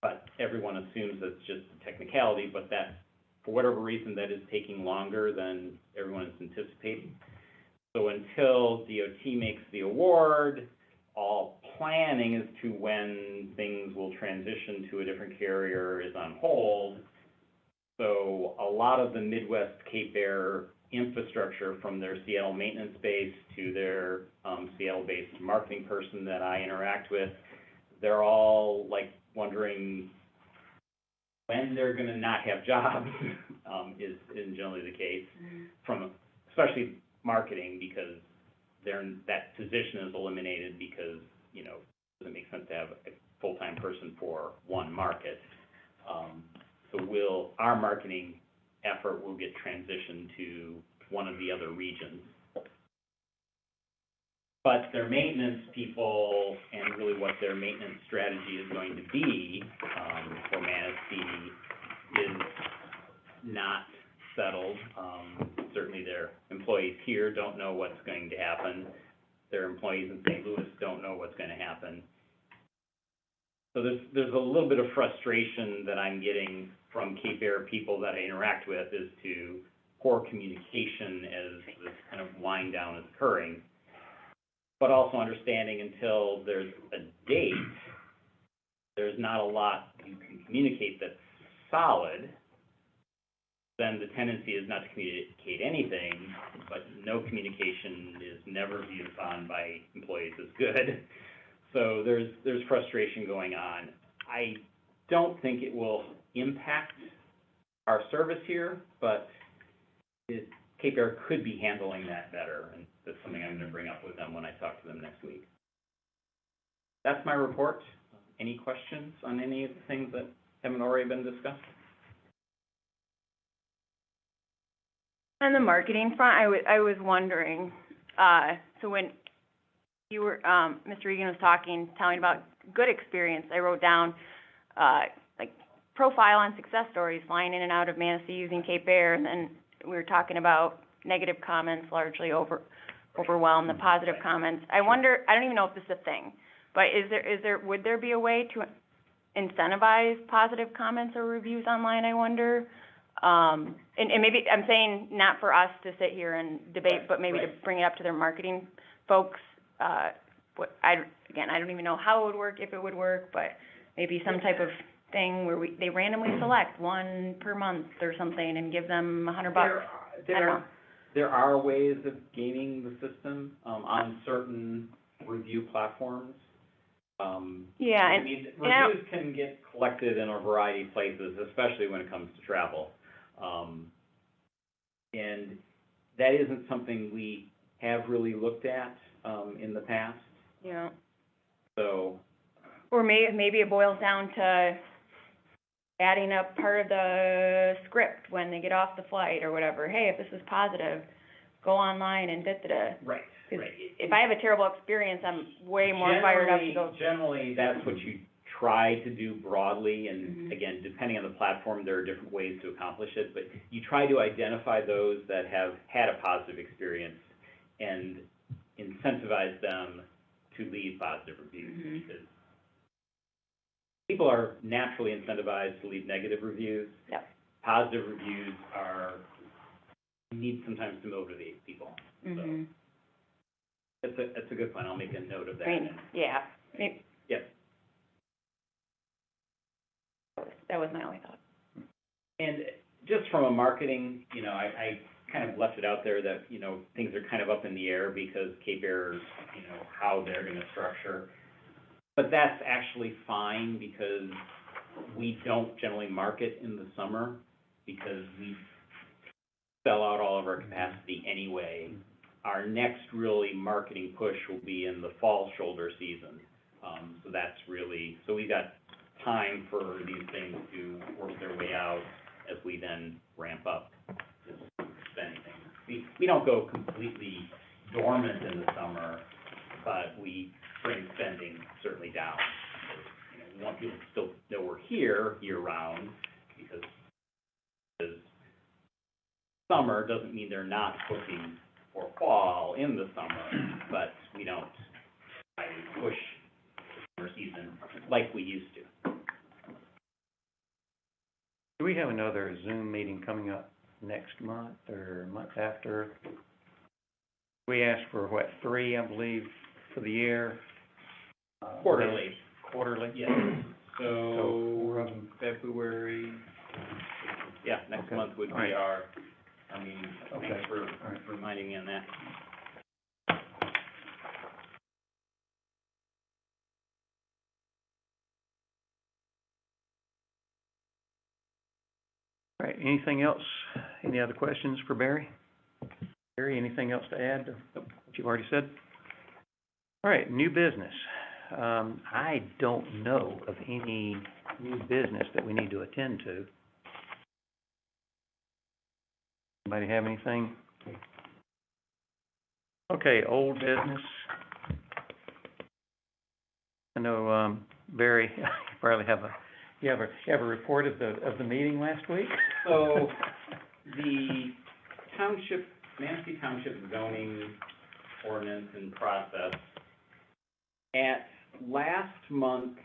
but everyone assumes that's just a technicality, but that, for whatever reason, that is taking longer than everyone is anticipating. So until DOT makes the award, all planning as to when things will transition to a different carrier is on hold. So a lot of the Midwest Cape Air infrastructure, from their Seattle maintenance base to their Seattle-based marketing person that I interact with, they're all like wondering when they're gonna not have jobs, is generally the case, from especially marketing, because that position is eliminated because, you know, it doesn't make sense to have a full-time person for one market. So our marketing effort will get transitioned to one of the other regions. But their maintenance people, and really what their maintenance strategy is going to be, for Manistee, is not settled. Certainly their employees here don't know what's going to happen. Their employees in St. Louis don't know what's gonna happen. So there's a little bit of frustration that I'm getting from Cape Air people that I interact with as to poor communication as this kind of wind down is occurring. But also understanding until there's a date, there's not a lot you can communicate that's solid. Then the tendency is not to communicate anything, but no communication is never viewed upon by employees as good. So there's frustration going on. I don't think it will impact our service here, but Cape Air could be handling that better, and that's something I'm gonna bring up with them when I talk to them next week. That's my report. Any questions on any of the things that haven't already been discussed? On the marketing front, I was wondering, so when you were, Mr. Egan was telling about good experience, I wrote down, like, profile on success stories, flying in and out of Manistee using Cape Air, and then we were talking about negative comments largely overwhelm the positive comments. I wonder, I don't even know if this is a thing, but would there be a way to incentivize positive comments or reviews online, I wonder? And maybe, I'm saying not for us to sit here and debate, but maybe to bring it up to their marketing folks, again, I don't even know how it would work, if it would work, but maybe some type of thing where they randomly select one per month or something and give them $100. I don't know. There are ways of gaming the system, on certain review platforms. Yeah, I and, mean, and I don't- reviews can get collected in a variety of places, especially when it comes to travel. And that isn't something we have really looked at, in the past, yeah. so. Or maybe it boils down to adding up part of the script when they get off the flight or whatever. Hey, if this is positive, go online and da-da-da. Right, 'Cause right. if I have a terrible experience, I'm way more fired up to go. Generally, that's what you try to do broadly, and Mhm. again, depending on the platform, there are different ways to accomplish it, but you try to identify those that have had a positive experience and incentivize them to leave positive reviews, Mhm. because people are naturally incentivized to leave negative reviews. Yep. Positive reviews need sometimes to motivate people. Mhm. That's a good point, I'll make a note of that. I mean, yeah. Yep. That was my only thought. And just from a marketing, I kind of left it out there that, things are kind of up in the air because Cape Air, how they're gonna structure. But that's actually fine because we don't generally market in the summer because we sell out all of our capacity anyway. Our next really marketing push will be in the fall shoulder season. So that's really, so we got time for these things to work their way out as we then ramp up this spending. We don't go completely dormant in the summer, but we bring spending certainly down. We want people to still know we're here year-round, because summer doesn't mean they're not booking for fall in the summer, but we don't try to push the summer season like we used to. Do we have another Zoom meeting coming up next month or month after? We asked for, 3, I believe, for the year? Quarterly. Quarterly? Yes, So, February, yeah, next Okay. month would All right. be our meeting. Okay. Thanks for All right. reminding me on that. All right, anything else? Any other questions for Barry? Barry, anything else to add to what you've already said? All right, new business. I don't know of any new business that we need to attend to. Anybody have anything? Okay, old business. I know, Barry, you probably have a report of the meeting last week? So, the Manistee Township zoning ordinance and process, at last month's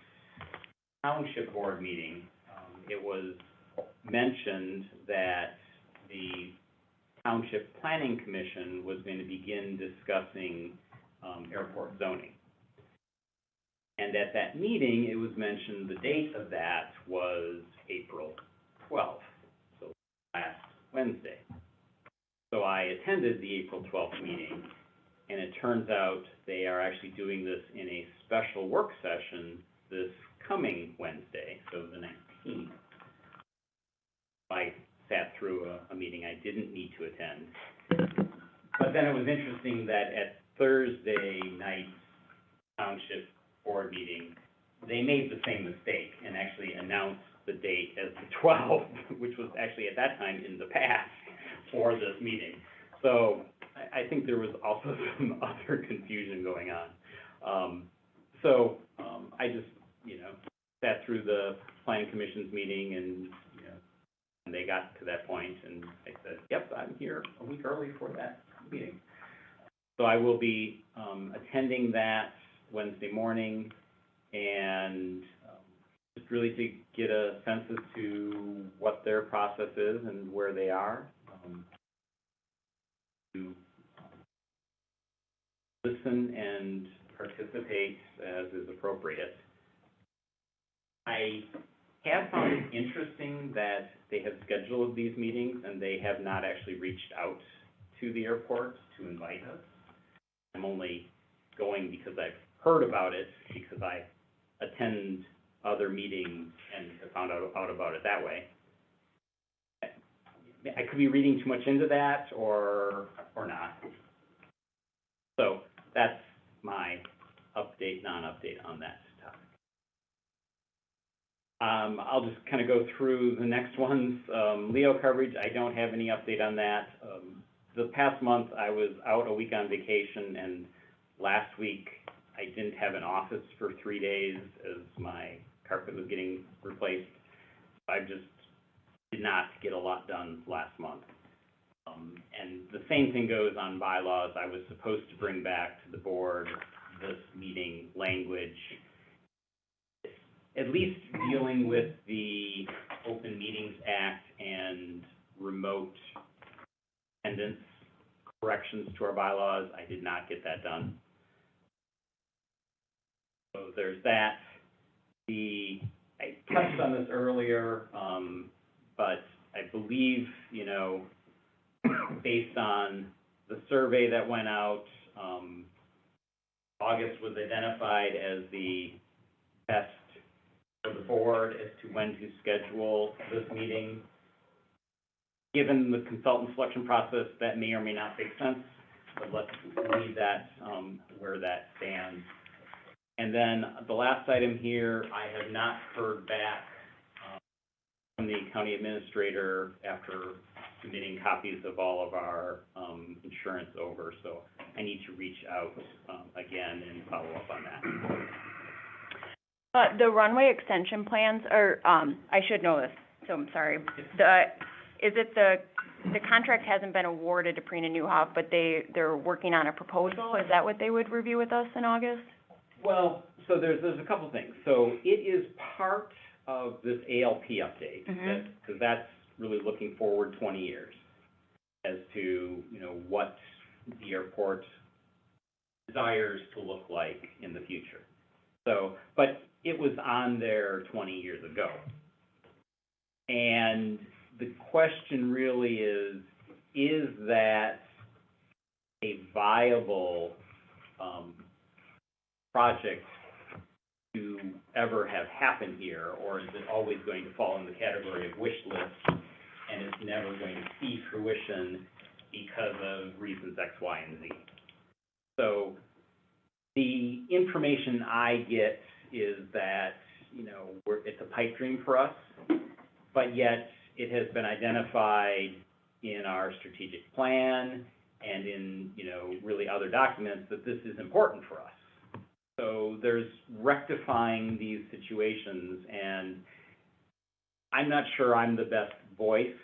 township board meeting, it was mentioned that the Township Planning Commission was going to begin discussing, airport zoning. And at that meeting, it was mentioned the date of that was April 12th, so last Wednesday. So I attended the April 12th meeting, and it turns out they are actually doing this in a special work session this coming Wednesday, so the 19th. I sat through a meeting I didn't need to attend. But then it was interesting that at Thursday night's township board meeting, they made the same mistake and actually announced the date as the 12th, which was actually at that time in the past for this meeting. So I think there was also some other confusion going on. I just, sat through the planning commission's meeting and, and they got to that point and I said, yep, I'm here a week early for that meeting. So I will be, attending that Wednesday morning and, just really to get a sense as to what their process is and where they are. To listen and participate as is appropriate. I have found it interesting that they have scheduled these meetings and they have not actually reached out to the airport to invite us. I'm only going because I've heard about it, because I attend other meetings and have found out about it that way. I could be reading too much into that or not. So that's my update, non-update on that topic. I'll just kind of go through the next ones. Leo coverage, I don't have any update on that. The past month, I was out a week on vacation, and last week, I didn't have an office for 3 days as my carpet was getting replaced. I just did not get a lot done last month. And the same thing goes on bylaws. I was supposed to bring back to the board this meeting language, at least dealing with the Open Meetings Act and remote attendance corrections to our bylaws. I did not get that done. So there's that. I touched on this earlier, but I believe, you know, based on the survey that went out, August was identified as the best for the board as to when to schedule this meeting. Given the consultant selection process, that may or may not make sense, but let's leave that where that stands. And then the last item here, I have not heard back from the county administrator after submitting copies of all of our insurance over, so I need to reach out again and follow up on that. The runway extension plans are, I should know this, so I'm sorry. The contract hasn't been awarded to Prina Newhoff, but they're working on a proposal? Is that what they would review with us in August? Well, so there's a couple things. So it is part of this ALP update, because that's really looking forward 20 years as to, you know, what the airport desires to look like in the future. So, but it was on there 20 years ago. And the question really is that a viable project to ever have happened here, or is it always going to fall in the category of wish list and it's never going to see fruition because of reasons X, Y, and Z? So the information I get is that, you know, it's a pipe dream for us, but yet it has been identified in our strategic plan and in, you know, really other documents that this is important for us. So there's rectifying these situations, and I'm not sure I'm the best voice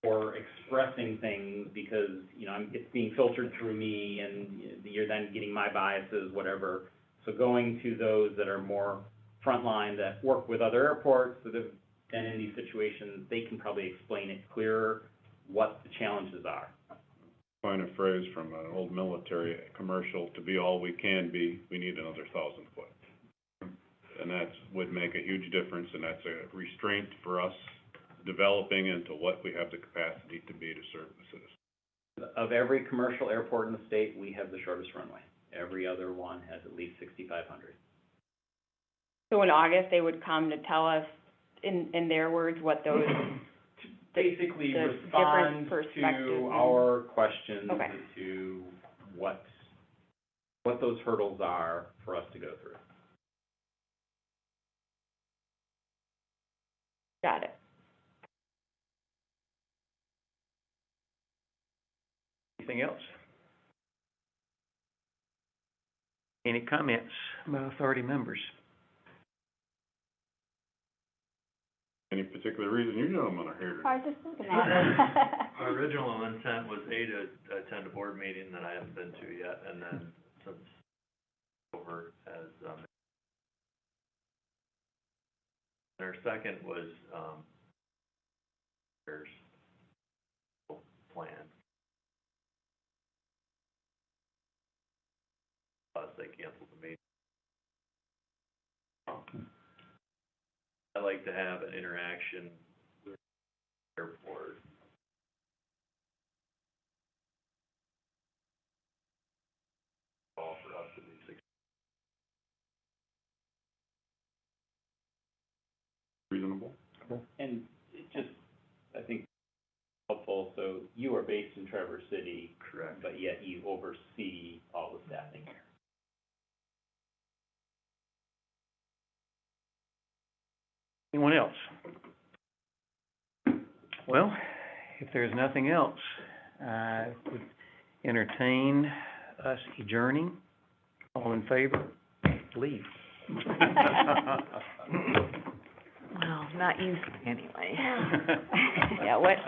for expressing things because, you know, it's being filtered through me and you're then getting my biases, whatever. So going to those that are more frontline, that work with other airports that have been in these situations, they can probably explain it clearer what the challenges are. Find a phrase from an old military commercial, to be all we can be, we need another 1,000 foot. And that would make a huge difference, and that's a restraint for us developing into what we have the capacity to be to serve the citizens. Of every commercial airport in the state, we have the shortest runway. Every other one has at least 6,500. So in August, they would come to tell us, in their words, what those... Basically the respond different perspectives to our questions Okay. as to what those hurdles are for us to go through. Got it. Anything else? Any comments by authority members? Any particular reason you gentlemen are here I today? was just thinking that. My original intent was to attend a board meeting that I haven't been to yet, and then since over as, our second was, there's plan. they canceled the meeting. I like to have an interaction with the airport. All for us to be successful. Reasonable? And it just, I think, helpful, so you are based in Traverse City, Correct. but yet you oversee all the staffing. Anyone else? Well, if there's nothing else, I would entertain us adjourning. All in favor? Leave. Well, not you, anyway. Yeah, what